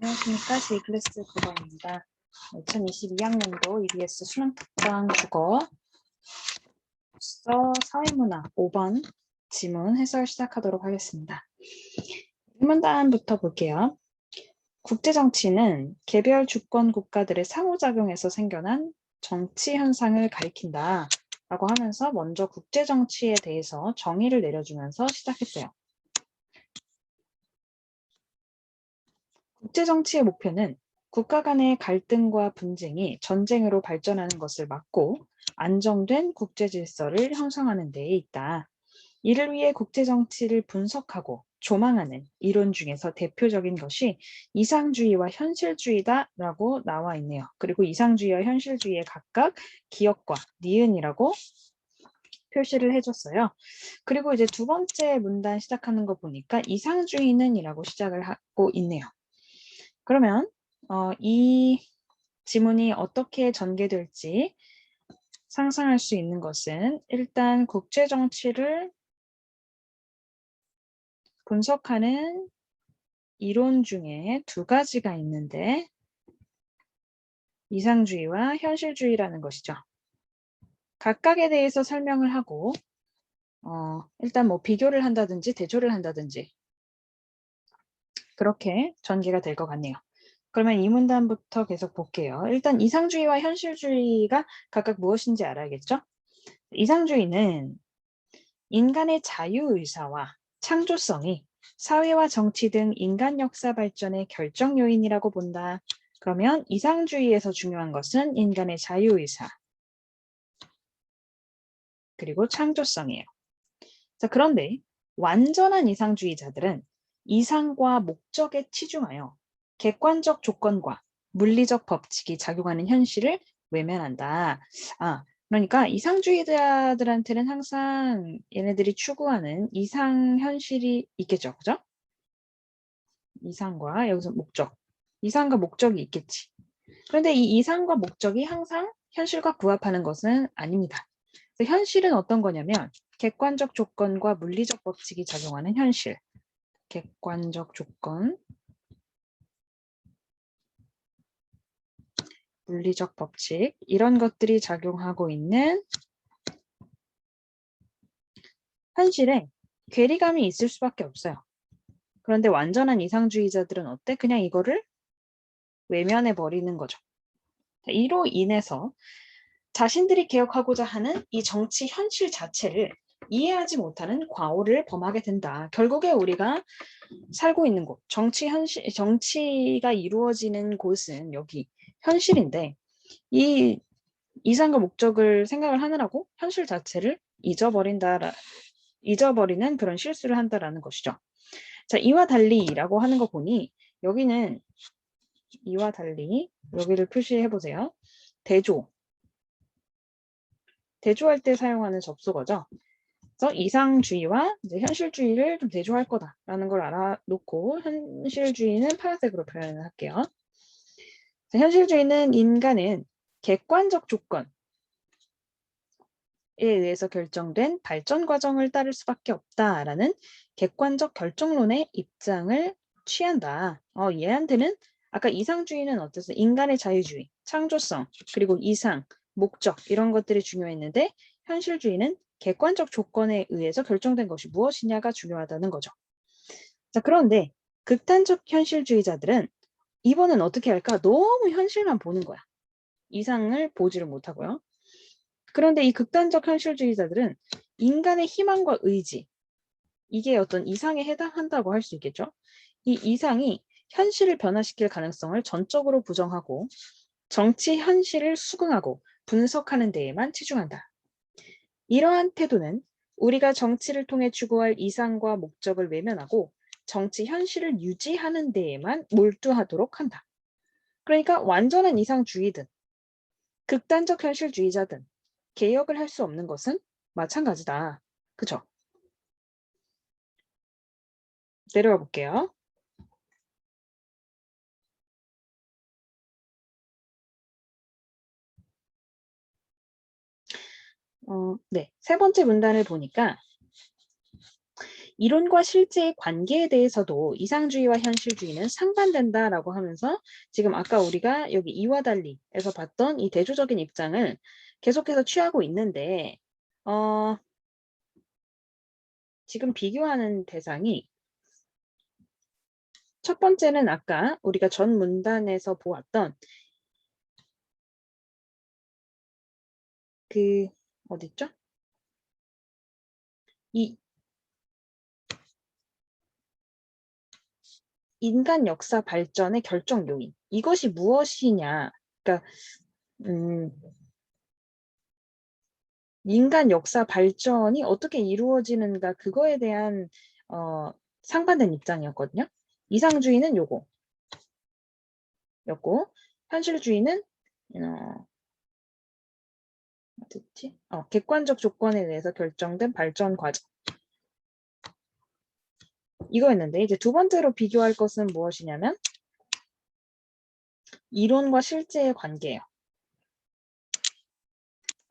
안녕하십니까. J클래스 국어입니다. 2022학년도 EBS 수능특강 국어 사회문화 5번 지문 해설 시작하도록 하겠습니다. 1문단부터 볼게요. 국제정치는 개별 주권 국가들의 상호작용에서 생겨난 정치 현상을 가리킨다 라고 하면서 먼저 국제정치에 대해서 정의를 내려주면서 시작했어요. 국제정치의 목표는 국가 간의 갈등과 분쟁이 전쟁으로 발전하는 것을 막고 안정된 국제질서를 형성하는 데에 있다. 이를 위해 국제정치를 분석하고 조망하는 이론 중에서 대표적인 것이 이상주의와 현실주의다라고 나와 있네요. 그리고 이상주의와 현실주의에 각각 기역과 니은이라고 표시를 해줬어요. 그리고 이제 두 번째 문단 시작하는 거 보니까 이상주의는 이라고 시작을 하고 있네요. 그러면 이 지문이 어떻게 전개될지 상상할 수 있는 것은 일단 국제정치를 분석하는 이론 중에 두 가지가 있는데 이상주의와 현실주의라는 것이죠. 각각에 대해서 설명을 하고 일단 뭐 비교를 한다든지 대조를 한다든지 그렇게 전개가 될 것 같네요. 그러면 이 문단부터 계속 볼게요. 일단 이상주의와 현실주의가 각각 무엇인지 알아야겠죠? 이상주의는 인간의 자유의사와 창조성이 사회와 정치 등 인간 역사 발전의 결정 요인이라고 본다. 그러면 이상주의에서 중요한 것은 인간의 자유의사 그리고 창조성이에요. 자, 그런데 완전한 이상주의자들은 이상과 목적에 치중하여 객관적 조건과 물리적 법칙이 작용하는 현실을 외면한다. 그러니까 이상주의자들한테는 항상 얘네들이 추구하는 이상 현실이 있겠죠. 그죠? 이상과 여기서 목적. 이상과 목적이 있겠지. 그런데 이 이상과 목적이 항상 현실과 부합하는 것은 아닙니다. 그래서 현실은 어떤 거냐면 객관적 조건과 물리적 법칙이 작용하는 현실. 객관적 조건, 물리적 법칙 이런 것들이 작용하고 있는 현실에 괴리감이 있을 수밖에 없어요. 그런데 완전한 이상주의자들은 어때? 그냥 이거를 외면해 버리는 거죠. 이로 인해서 자신들이 개혁하고자 하는 이 정치 현실 자체를 이해하지 못하는 과오를 범하게 된다. 결국에 우리가 살고 있는 곳, 정치가 이루어지는 곳은 여기 현실인데 이 이상과 목적을 생각을 하느라고 현실 자체를 잊어버리는 그런 실수를 한다라는 것이죠. 자, 이와 달리라고 하는 거 보니 여기는 이와 달리 여기를 표시해 보세요. 대조할 때 사용하는 접속어죠. 그래서 이상주의와 이제 현실주의를 좀 대조할 거다라는 걸 알아놓고 현실주의는 파란색으로 표현을 할게요. 자, 현실주의는 인간은 객관적 조건에 의해서 결정된 발전 과정을 따를 수밖에 없다라는 객관적 결정론의 입장을 취한다. 얘한테는 아까 이상주의는 어땠어요? 인간의 자유주의, 창조성, 그리고 이상, 목적 이런 것들이 중요했는데 현실주의는 객관적 조건에 의해서 결정된 것이 무엇이냐가 중요하다는 거죠. 자, 그런데 극단적 현실주의자들은 이번엔 어떻게 할까? 너무 현실만 보는 거야. 이상을 보지를 못하고요. 그런데 이 극단적 현실주의자들은 인간의 희망과 의지, 이게 어떤 이상에 해당한다고 할 수 있겠죠? 이 이상이 현실을 변화시킬 가능성을 전적으로 부정하고 정치 현실을 수긍하고 분석하는 데에만 치중한다. 이러한 태도는 우리가 정치를 통해 추구할 이상과 목적을 외면하고 정치 현실을 유지하는 데에만 몰두하도록 한다. 그러니까 완전한 이상주의든 극단적 현실주의자든 개혁을 할 수 없는 것은 마찬가지다. 그죠? 내려가 볼게요. 네, 세 번째 문단을 보니까 이론과 실제의 관계에 대해서도 이상주의와 현실주의는 상반된다라고 하면서 지금 아까 우리가 여기 이와 달리에서 봤던 이 대조적인 입장을 계속해서 취하고 있는데 지금 비교하는 대상이 첫 번째는 아까 우리가 전 문단에서 보았던 그 어딨죠? 이 인간 역사 발전의 결정 요인. 이것이 무엇이냐? 그러니까 인간 역사 발전이 어떻게 이루어지는가 그거에 대한 상반된 입장이었거든요. 이상주의는 요거 였고 현실주의는 어딨지? 객관적 조건에 대해서 결정된 발전 과정 이거였는데 이제 두 번째로 비교할 것은 무엇이냐면 이론과 실제의 관계예요.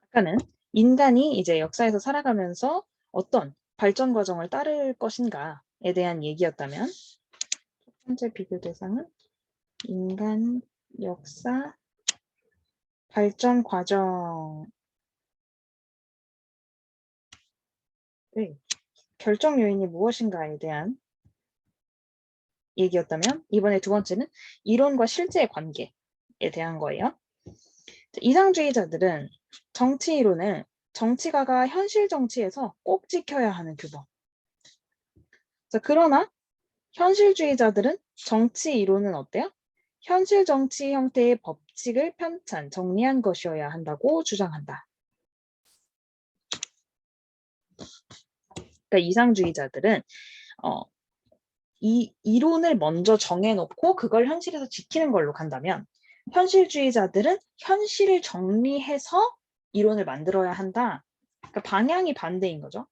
아까는 인간이 이제 역사에서 살아가면서 어떤 발전 과정을 따를 것인가에 대한 얘기였다면 첫 번째 비교 대상은 인간 역사 발전 과정의 결정 요인이 무엇인가에 대한 얘기였다면 이번에 두 번째는 이론과 실제의 관계에 대한 거예요. 이상주의자들은 정치 이론을 정치가가 현실 정치에서 꼭 지켜야 하는 규범. 그러나 현실주의자들은 정치 이론은 어때요? 현실 정치 형태의 법칙을 편찬, 정리한 것이어야 한다고 주장한다. 그러니까 이상주의자들은 이 이론을 먼저 정해놓고 그걸 현실에서 지키는 걸로 간다면 현실주의자들은 현실을 정리해서 이론을 만들어야 한다. 그러니까 방향이 반대인 거죠.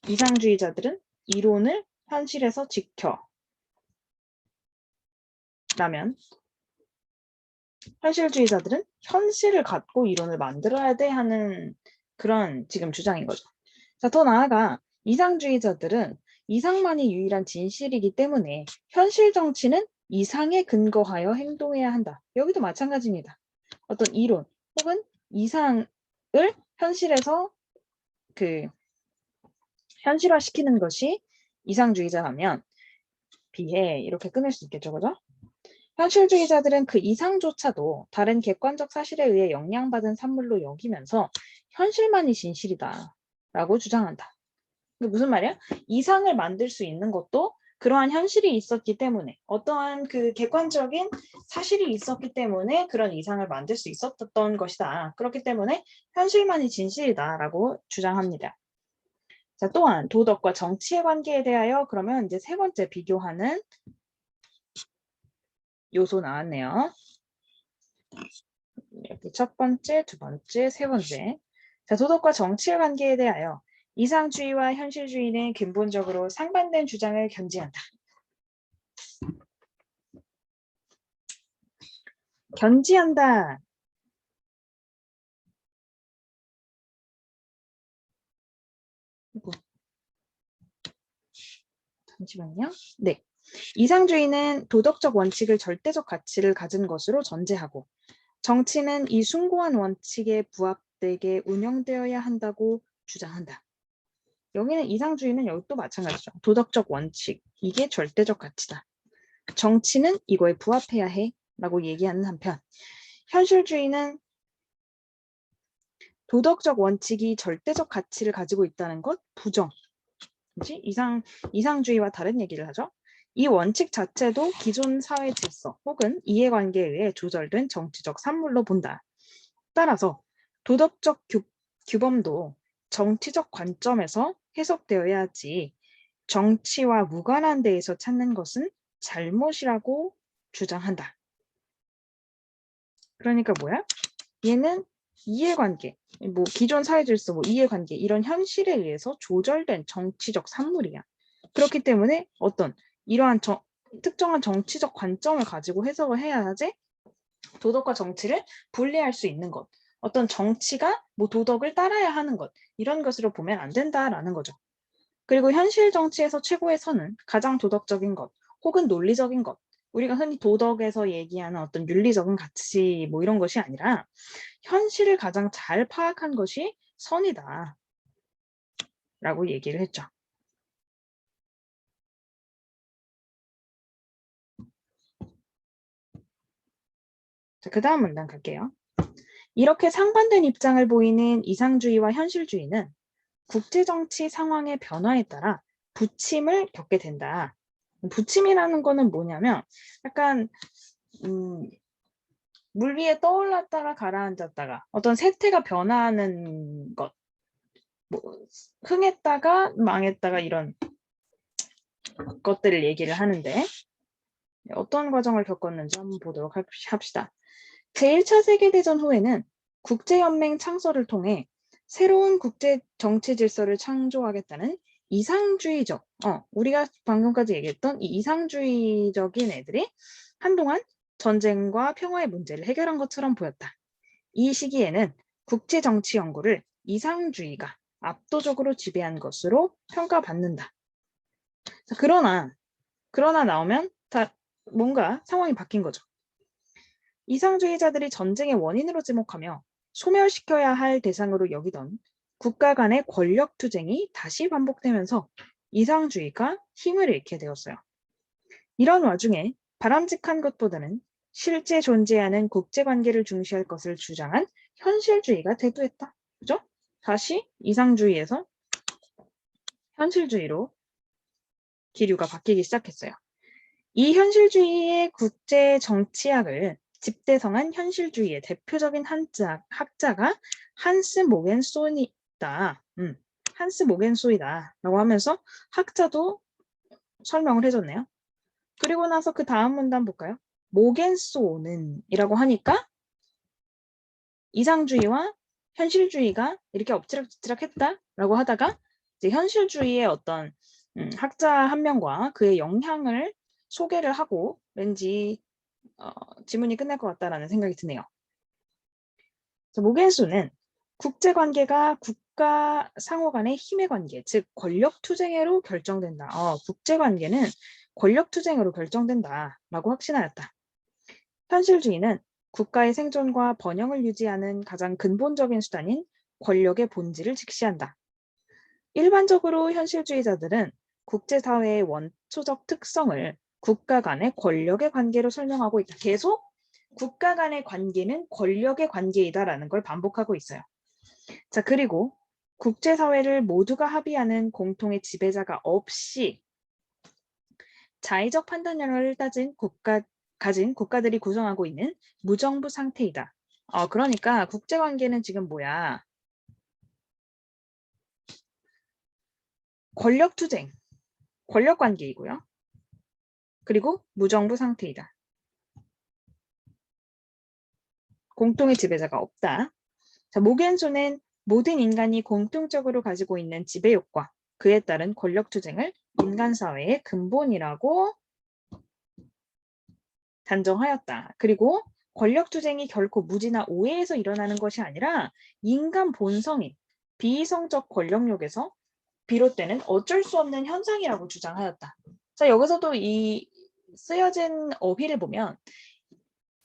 이상주의자들은 이론을 현실에서 지켜. 라면 현실주의자들은 현실을 갖고 이론을 만들어야 돼 하는 그런 지금 주장인 거죠. 자, 더 나아가 이상주의자들은 이상만이 유일한 진실이기 때문에 현실 정치는 이상에 근거하여 행동해야 한다. 여기도 마찬가지입니다. 어떤 이론 혹은 이상을 현실에서 현실화시키는 것이 이상주의자라면 비해 이렇게 끊을 수 있겠죠, 그죠? 현실주의자들은 그 이상조차도 다른 객관적 사실에 의해 영향받은 산물로 여기면서 현실만이 진실이다 라고 주장한다. 이게 무슨 말이야? 이상을 만들 수 있는 것도 그러한 현실이 있었기 때문에 어떠한 그 객관적인 사실이 있었기 때문에 그런 이상을 만들 수 있었던 것이다. 그렇기 때문에 현실만이 진실이다 라고 주장합니다. 자, 또한 도덕과 정치의 관계에 대하여 그러면 이제 세 번째 비교하는 요소 나왔네요. 이렇게 첫 번째, 두 번째, 세 번째. 자, 도덕과 정치의 관계에 대하여 이상주의와 현실주의는 근본적으로 상반된 주장을 견지한다. 견지한다. 잠시만요. 네. 이상주의는 도덕적 원칙을 절대적 가치를 가진 것으로 전제하고 정치는 이 숭고한 원칙에 부합되게 운영되어야 한다고 주장한다. 여기는 이상주의는 여기 또 마찬가지죠. 도덕적 원칙, 이게 절대적 가치다. 정치는 이거에 부합해야 해 라고 얘기하는 한편 현실주의는 도덕적 원칙이 절대적 가치를 가지고 있다는 것 부정. 그치? 이상주의와 다른 얘기를 하죠. 이 원칙 자체도 기존 사회 질서 혹은 이해관계에 의해 조절된 정치적 산물로 본다. 따라서 도덕적 규범도 정치적 관점에서 해석되어야 하지 정치와 무관한 데에서 찾는 것은 잘못이라고 주장한다. 그러니까 뭐야? 얘는 이해관계, 뭐 기존 사회질서, 뭐 이해관계 이런 현실에 의해서 조절된 정치적 산물이야. 그렇기 때문에 어떤 이러한 특정한 정치적 관점을 가지고 해석을 해야지 도덕과 정치를 분리할 수 있는 것. 어떤 정치가 뭐 도덕을 따라야 하는 것 이런 것으로 보면 안 된다라는 거죠. 그리고 현실 정치에서 최고의 선은 가장 도덕적인 것 혹은 논리적인 것, 우리가 흔히 도덕에서 얘기하는 어떤 윤리적인 가치 뭐 이런 것이 아니라 현실을 가장 잘 파악한 것이 선이다 라고 얘기를 했죠. 자, 그 다음 문단 갈게요. 이렇게 상반된 입장을 보이는 이상주의와 현실주의는 국제정치 상황의 변화에 따라 부침을 겪게 된다. 부침이라는 거는 뭐냐면 약간 물 위에 떠올랐다가 가라앉았다가 어떤 세태가 변화하는 것, 뭐 흥했다가 망했다가 이런 것들을 얘기를 하는데 어떤 과정을 겪었는지 한번 보도록 합시다. 제1차 세계대전 후에는 국제연맹 창설을 통해 새로운 국제 정치 질서를 창조하겠다는 이상주의적, 우리가 방금까지 얘기했던 이 이상주의적인 애들이 한동안 전쟁과 평화의 문제를 해결한 것처럼 보였다. 이 시기에는 국제 정치 연구를 이상주의가 압도적으로 지배한 것으로 평가받는다. 자, 그러나 나오면 다 뭔가 상황이 바뀐 거죠. 이상주의자들이 전쟁의 원인으로 지목하며 소멸시켜야 할 대상으로 여기던 국가 간의 권력 투쟁이 다시 반복되면서 이상주의가 힘을 잃게 되었어요. 이런 와중에 바람직한 것보다는 실제 존재하는 국제관계를 중시할 것을 주장한 현실주의가 대두했다. 그죠? 다시 이상주의에서 현실주의로 기류가 바뀌기 시작했어요. 이 현실주의의 국제 정치학을 집대성한 현실주의의 대표적인 학자가 한스 모겐소이다. 한스 모겐소이다라고 하면서 학자도 설명을 해줬네요. 그리고 나서 그 다음 문단 볼까요? 모겐소는 이라고 하니까 이상주의와 현실주의가 이렇게 엎치락뒤치락 했다라고 하다가 이제 현실주의의 어떤 학자 한 명과 그의 영향을 소개를 하고 왠지 지문이 끝날 것 같다라는 생각이 드네요. 모겐수는 국제관계가 국가 상호 간의 힘의 관계, 즉 권력투쟁으로 결정된다. 국제관계는 권력투쟁으로 결정된다라고 확신하였다. 현실주의는 국가의 생존과 번영을 유지하는 가장 근본적인 수단인 권력의 본질을 직시한다. 일반적으로 현실주의자들은 국제사회의 원초적 특성을 국가 간의 권력의 관계로 설명하고 있다. 계속 국가 간의 관계는 권력의 관계이다라는 걸 반복하고 있어요. 자, 그리고 국제사회를 모두가 합의하는 공통의 지배자가 없이 자의적 판단력을 가진 국가들이 구성하고 있는 무정부 상태이다. 그러니까 국제관계는 지금 뭐야? 권력투쟁, 권력관계이고요. 그리고 무정부 상태이다. 공통의 지배자가 없다. 자, 모겐소는 모든 인간이 공통적으로 가지고 있는 지배욕과 그에 따른 권력투쟁을 인간사회의 근본이라고 단정하였다. 그리고 권력투쟁이 결코 무지나 오해에서 일어나는 것이 아니라 인간 본성인 비이성적 권력욕에서 비롯되는 어쩔 수 없는 현상이라고 주장하였다. 자, 여기서도 이 쓰여진 어휘를 보면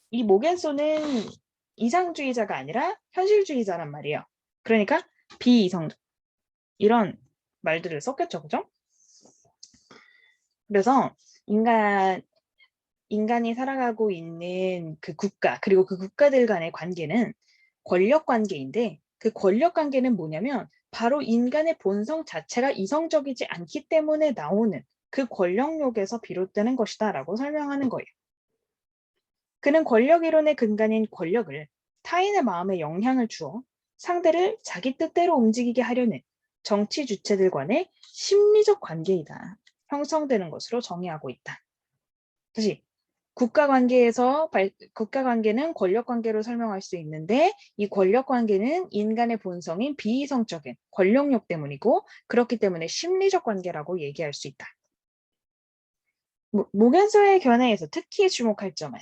이 모겐소는 이상주의자가 아니라 현실주의자란 말이에요. 그러니까 비이성적 이런 말들을 썼겠죠, 그죠? 그래서 인간이 살아가고 있는 그 국가 그리고 그 국가들 간의 관계는 권력 관계인데 그 권력 관계는 뭐냐면 바로 인간의 본성 자체가 이성적이지 않기 때문에 나오는 그 권력욕에서 비롯되는 것이다 라고 설명하는 거예요. 그는 권력 이론의 근간인 권력을 타인의 마음에 영향을 주어 상대를 자기 뜻대로 움직이게 하려는 정치 주체들 간의 심리적 관계이다. 형성되는 것으로 정의하고 있다. 다시 국가관계는 권력관계로 설명할 수 있는데 이 권력관계는 인간의 본성인 비이성적인 권력욕 때문이고 그렇기 때문에 심리적 관계라고 얘기할 수 있다. 모겐소의 견해에서 특히 주목할 점은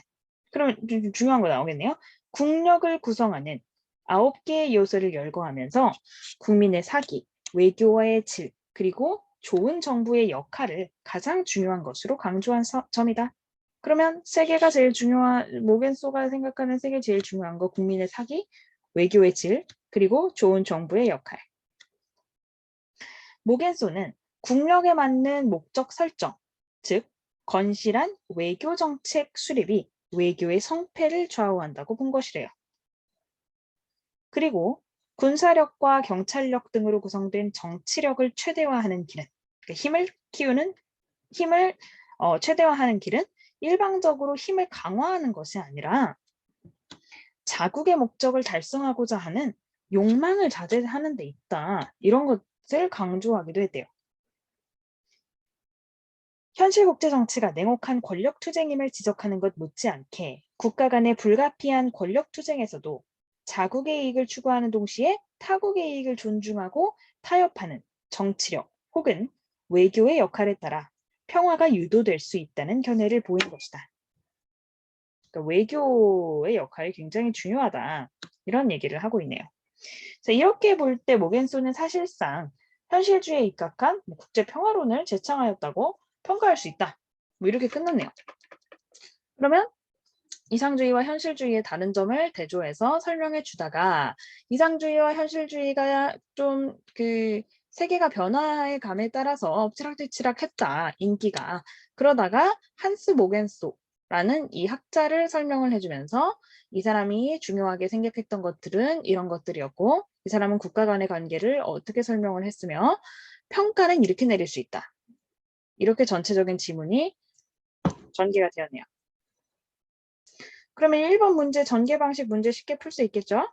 그러면 좀 중요한 거 나오겠네요. 국력을 구성하는 9개의 요소를 열거하면서 국민의 사기, 외교와의 질, 그리고 좋은 정부의 역할을 가장 중요한 것으로 강조한 점이다. 그러면 세계가 제일 중요한, 모겐소가 생각하는 세계 제일 중요한 거 국민의 사기, 외교의 질, 그리고 좋은 정부의 역할. 모겐소는 국력에 맞는 목적 설정, 즉 건실한 외교 정책 수립이 외교의 성패를 좌우한다고 본 것이래요. 그리고 군사력과 경찰력 등으로 구성된 정치력을 최대화하는 길은, 그러니까 힘을 최대화하는 길은 일방적으로 힘을 강화하는 것이 아니라 자국의 목적을 달성하고자 하는 욕망을 자제하는 데 있다. 이런 것을 강조하기도 했대요. 현실 국제 정치가 냉혹한 권력 투쟁임을 지적하는 것 못지않게 국가 간의 불가피한 권력 투쟁에서도 자국의 이익을 추구하는 동시에 타국의 이익을 존중하고 타협하는 정치력 혹은 외교의 역할에 따라 평화가 유도될 수 있다는 견해를 보인 것이다. 그러니까 외교의 역할이 굉장히 중요하다. 이런 얘기를 하고 있네요. 자, 이렇게 볼 때 모겐소는 사실상 현실주의에 입각한 국제 평화론을 제창하였다고 평가할 수 있다. 이렇게 끝났네요. 그러면 이상주의와 현실주의의 다른 점을 대조해서 설명해 주다가 이상주의와 현실주의가 좀 세계가 변화의 감에 따라서 엎치락뒤치락했다. 인기가. 그러다가 한스 모겐소라는 이 학자를 설명을 해주면서 이 사람이 중요하게 생각했던 것들은 이런 것들이었고 이 사람은 국가 간의 관계를 어떻게 설명을 했으며 평가는 이렇게 내릴 수 있다. 이렇게 전체적인 지문이 전개가 되었네요. 그러면 1번 문제 전개 방식 문제 쉽게 풀 수 있겠죠?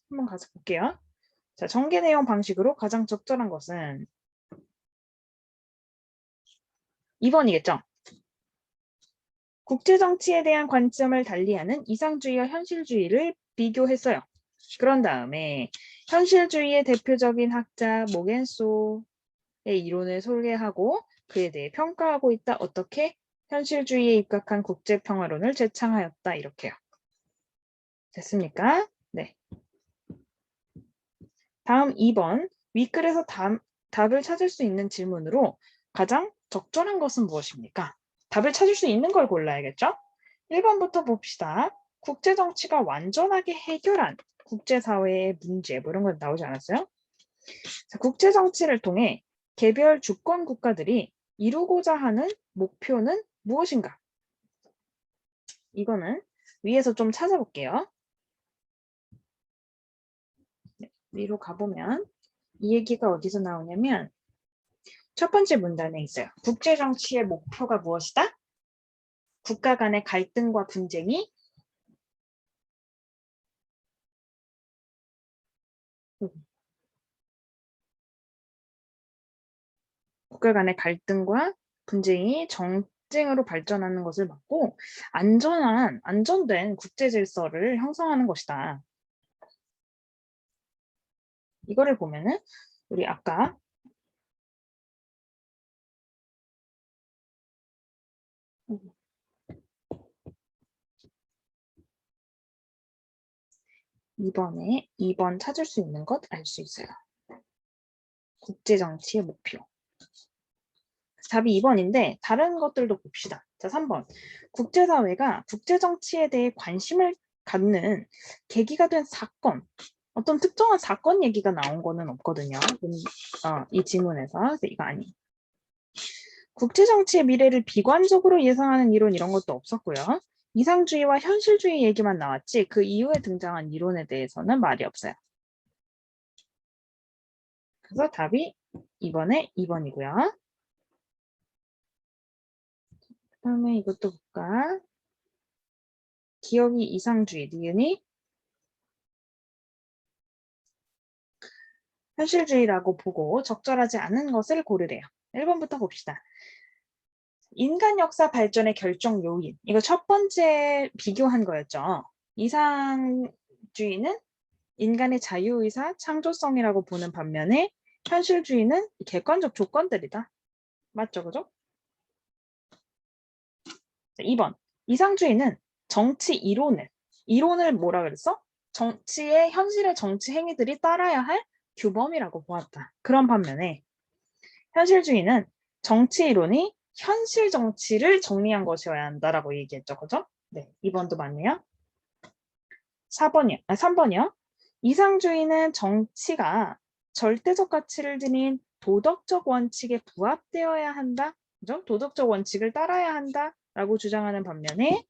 한번 가서 볼게요. 자, 전개 내용 방식으로 가장 적절한 것은 2번이겠죠? 국제정치에 대한 관점을 달리하는 이상주의와 현실주의를 비교했어요. 그런 다음에 현실주의의 대표적인 학자 모겐소의 이론을 소개하고 그에 대해 평가하고 있다. 어떻게? 현실주의에 입각한 국제평화론을 제창하였다. 이렇게요. 됐습니까? 네. 다음 2번. 윗글에서 답을 찾을 수 있는 질문으로 가장 적절한 것은 무엇입니까? 답을 찾을 수 있는 걸 골라야겠죠? 1번부터 봅시다. 국제정치가 완전하게 해결한 국제사회의 문제, 뭐 이런 건 나오지 않았어요? 자, 국제정치를 통해 개별 주권 국가들이 이루고자 하는 목표는 무엇인가? 이거는 위에서 좀 찾아볼게요. 네, 위로 가보면 이 얘기가 어디서 나오냐면 첫 번째 문단에 있어요. 국제정치의 목표가 무엇이다? 국가 간의 갈등과 분쟁이 국가 간의 갈등과 분쟁이 정쟁으로 발전하는 것을 막고 안전된 국제 질서를 형성하는 것이다. 이거를 보면은 우리 아까 2번 찾을 수 있는 것 알 수 있어요. 국제정치의 목표. 답이 2번인데 다른 것들도 봅시다. 자, 3번. 국제사회가 국제정치에 대해 관심을 갖는 계기가 된 사건. 어떤 특정한 사건 얘기가 나온 거는 없거든요. 이 지문에서. 이거 아니. 국제정치의 미래를 비관적으로 예상하는 이론 이런 것도 없었고요. 이상주의와 현실주의 얘기만 나왔지 그 이후에 등장한 이론에 대해서는 말이 없어요. 그래서 답이 이번에 2번이고요. 그 다음에 이것도 볼까? 기억이 이상주의, 니은이 현실주의라고 보고 적절하지 않은 것을 고르래요. 1번부터 봅시다. 인간 역사 발전의 결정 요인. 이거 첫 번째 비교한 거였죠. 이상주의는 인간의 자유의사, 창조성이라고 보는 반면에 현실주의는 객관적 조건들이다. 맞죠? 그죠? 2번. 이상주의는 정치 이론을 뭐라 그랬어? 현실의 정치 행위들이 따라야 할 규범이라고 보았다. 그런 반면에 현실주의는 정치 이론이 현실 정치를 정리한 것이어야 한다라고 얘기했죠. 그죠? 네, 2번도 맞네요. 3번이요. 이상주의는 정치가 절대적 가치를 지닌 도덕적 원칙에 부합되어야 한다. 그죠? 도덕적 원칙을 따라야 한다라고 주장하는 반면에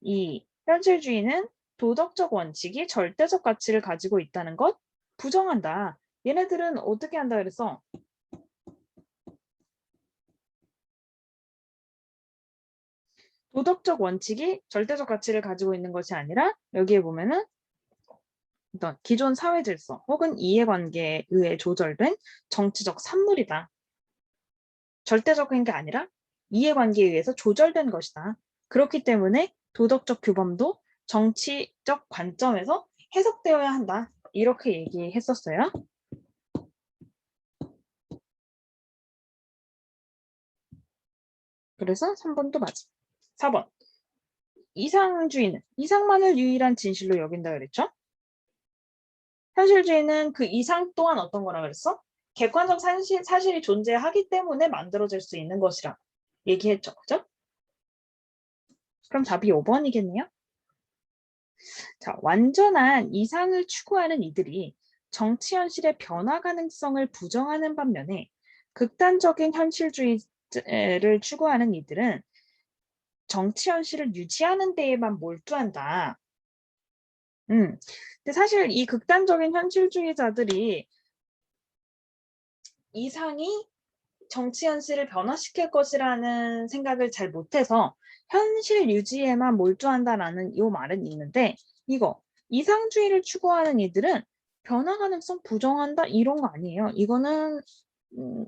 이 현실주의는 도덕적 원칙이 절대적 가치를 가지고 있다는 것 부정한다. 얘네들은 어떻게 한다 그랬어? 도덕적 원칙이 절대적 가치를 가지고 있는 것이 아니라 여기에 보면은 어떤 기존 사회 질서 혹은 이해관계에 의해 조절된 정치적 산물이다. 절대적인 게 아니라 이해관계에 의해서 조절된 것이다. 그렇기 때문에 도덕적 규범도 정치적 관점에서 해석되어야 한다. 이렇게 얘기했었어요. 그래서 3번도 맞아. 4번. 이상주의는 이상만을 유일한 진실로 여긴다 그랬죠? 현실주의는 그 이상 또한 어떤 거라 그랬어? 객관적 사실이 존재하기 때문에 만들어질 수 있는 것이라 얘기했죠. 그죠? 그럼 답이 5번이겠네요. 자, 완전한 이상을 추구하는 이들이 정치 현실의 변화 가능성을 부정하는 반면에 극단적인 현실주의를 추구하는 이들은 정치 현실을 유지하는 데에만 몰두한다. 근데 사실 이 극단적인 현실주의자들이 이상이 정치 현실을 변화시킬 것이라는 생각을 잘 못해서 현실 유지에만 몰두한다라는 이 말은 있는데 이거 이상주의를 추구하는 이들은 변화 가능성 부정한다 이런 거 아니에요. 이거는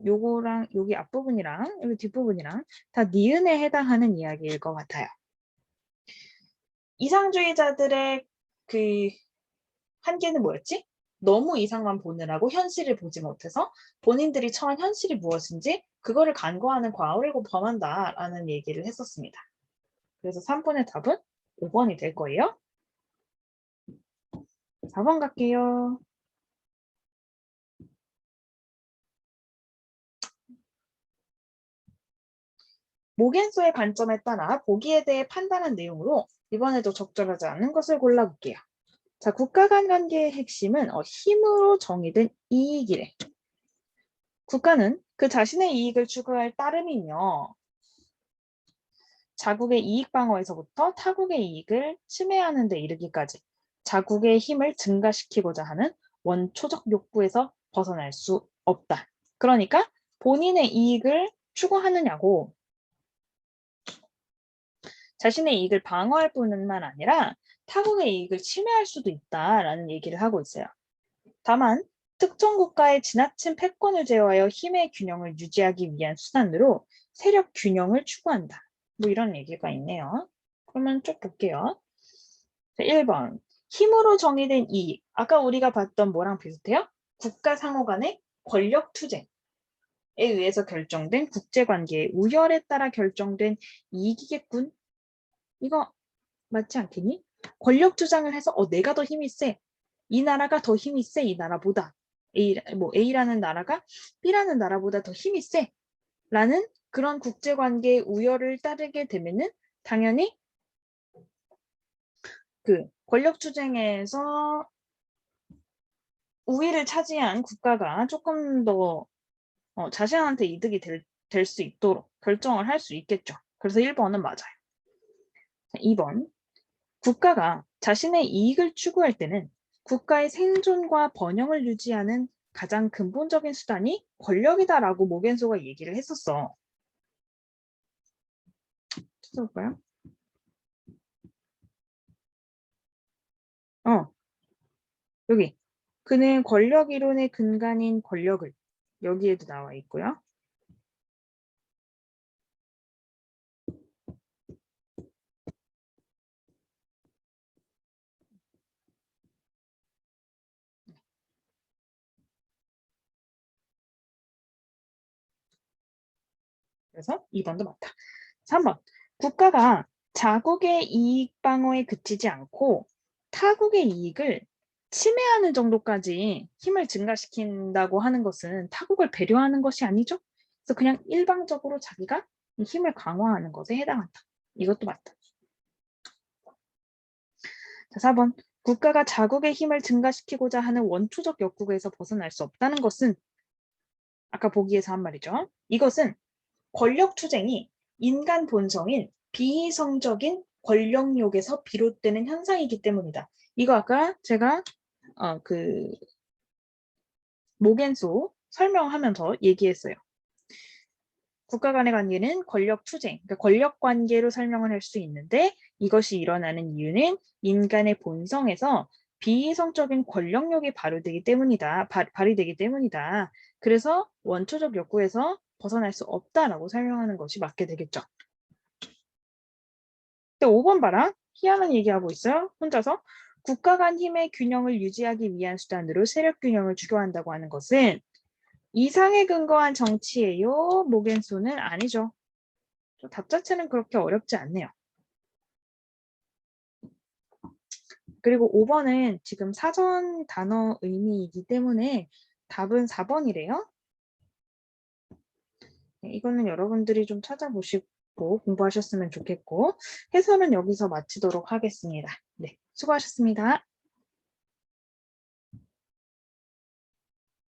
요거랑 여기 앞부분이랑 여기 뒷부분이랑 다 니은에 해당하는 이야기일 것 같아요. 이상주의자들의 그 한계는 뭐였지? 너무 이상만 보느라고 현실을 보지 못해서 본인들이 처한 현실이 무엇인지 그거를 간과하는 과오를 범한다라는 얘기를 했었습니다. 그래서 3번의 답은 5번이 될 거예요. 4번 갈게요. 모겐소의 관점에 따라 보기에 대해 판단한 내용으로 이번에도 적절하지 않은 것을 골라볼게요. 자, 국가 간 관계의 핵심은 힘으로 정의된 이익이래. 국가는 그 자신의 이익을 추구할 따름이며 자국의 이익 방어에서부터 타국의 이익을 침해하는 데 이르기까지 자국의 힘을 증가시키고자 하는 원초적 욕구에서 벗어날 수 없다. 그러니까 본인의 이익을 추구하느냐고 자신의 이익을 방어할 뿐만 아니라 타국의 이익을 침해할 수도 있다라는 얘기를 하고 있어요. 다만 특정 국가의 지나친 패권을 제어하여 힘의 균형을 유지하기 위한 수단으로 세력 균형을 추구한다. 뭐 이런 얘기가 있네요. 그러면 쭉 볼게요. 1번. 힘으로 정의된 이익. 아까 우리가 봤던 뭐랑 비슷해요? 국가 상호 간의 권력 투쟁에 의해서 결정된 국제관계의 우열에 따라 결정된 이익이겠군. 이거 맞지 않겠니? 권력 주장을 해서 내가 더 힘이 세. 이 나라가 더 힘이 세. 이 나라보다. A라는 나라가 B라는 나라보다 더 힘이 세. 라는 그런 국제관계의 우열을 따르게 되면은 당연히 그 권력 투쟁에서 우위를 차지한 국가가 조금 더 자신한테 이득이 될 수 있도록 결정을 할 수 있겠죠. 그래서 1번은 맞아요. 2번. 국가가 자신의 이익을 추구할 때는 국가의 생존과 번영을 유지하는 가장 근본적인 수단이 권력이다라고 모겐소가 얘기를 했었어. 찾아볼까요? 여기. 그는 권력 이론의 근간인 권력을 여기에도 나와 있고요. 그래서 2번도 맞다. 3번. 국가가 자국의 이익 방어에 그치지 않고 타국의 이익을 침해하는 정도까지 힘을 증가시킨다고 하는 것은 타국을 배려하는 것이 아니죠? 그래서 그냥 일방적으로 자기가 이 힘을 강화하는 것에 해당한다. 이것도 맞다. 자, 4번. 국가가 자국의 힘을 증가시키고자 하는 원초적 욕구에서 벗어날 수 없다는 것은 아까 보기에서 한 말이죠. 이것은 권력 투쟁이 인간 본성인 비이성적인 권력욕에서 비롯되는 현상이기 때문이다. 이거 아까 제가 모겐소 설명하면서 얘기했어요. 국가 간의 관계는 권력 투쟁, 그러니까 권력 관계로 설명을 할 수 있는데 이것이 일어나는 이유는 인간의 본성에서 비이성적인 권력욕이 발휘되기 때문이다. 그래서 원초적 욕구에서 벗어날 수 없다라고 설명하는 것이 맞게 되겠죠. 근데 5번 봐라. 희한한 얘기하고 있어요. 혼자서. 국가 간 힘의 균형을 유지하기 위한 수단으로 세력 균형을 추구한다고 하는 것은 이상에 근거한 정치예요? 모겐소는 아니죠. 답 자체는 그렇게 어렵지 않네요. 그리고 5번은 지금 사전 단어 의미이기 때문에 답은 4번이래요. 이거는 여러분들이 좀 찾아보시고 공부하셨으면 좋겠고 해설은 여기서 마치도록 하겠습니다. 네, 수고하셨습니다.